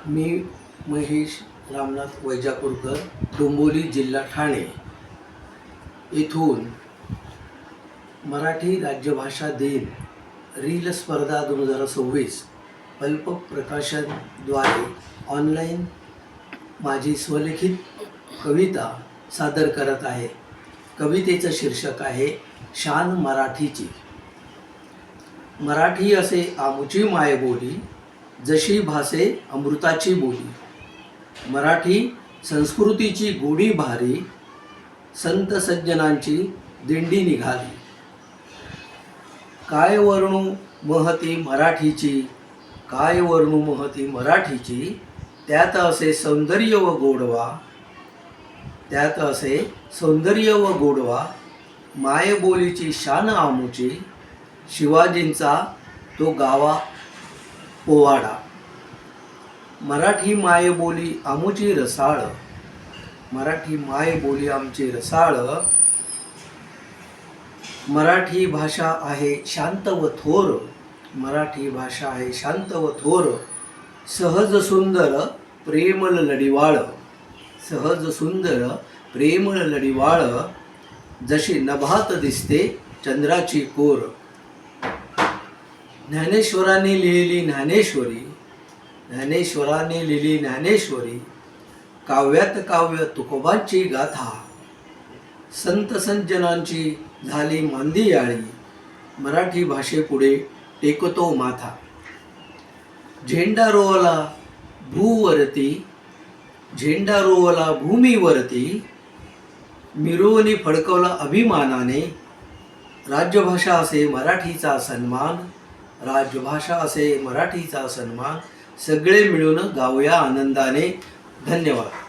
मी महेश रामनाथ वैजापूरकर, डोंबिवली जिल्हा ठाणे येथून मराठी राज्यभाषा दिन रील स्पर्धा 2026 पल्प प्रकाशनद्वारे ऑनलाईन माझी स्वलिखित कविता सादर करत आहे। कवितेचं शीर्षक आहे शान मराठीची। मराठी असे आमुची मायबोली, जशी भासे अमृताची बोली। मराठी संस्कृतीची गोडी भारी, संत सज्जनांची दिंडी निघाली। काय वर्णू महती मराठीची, काय वर्णू महती मराठीची। त्यात असे सौंदर्य व गोडवा, त्यात असे सौंदर्य व गोडवा। मायबोलीची शान आमुची, शिवाजींचा तो गावा पोवाडा। मराठी मायबोली आमुची रसाळ, मराठी मायबोली आमची रसाळ। मराठी भाषा आहे शांत व थोर, मराठी भाषा आहे शांत व थोर। सहज सुंदर प्रेमळ लढिवाळ, सहज सुंदर प्रेमळ लढिवाळ। जशी नभात दिसते चंद्राची कोर। ज्ञानेश्वरांनी लिहिली ज्ञानेश्वरी, ज्ञानेश्वरांनी लिहिली ज्ञानेश्वरी। काव्यात काव्य तुकोबांची गाथा, संत सज्जनांची झाली मांदियाळी। मराठी भाषेपुढे टेकतो माथा। झेंडा रोवला भूवरती, झेंडा रोवला भूमीवरती। मिरवणी फडकवला अभिमानाने। राजभाषा असे मराठीचा सन्मान, राजभाषा असे मराठीचा सन्मान। सगळे मिळून गाऊया आनंदाने। धन्यवाद।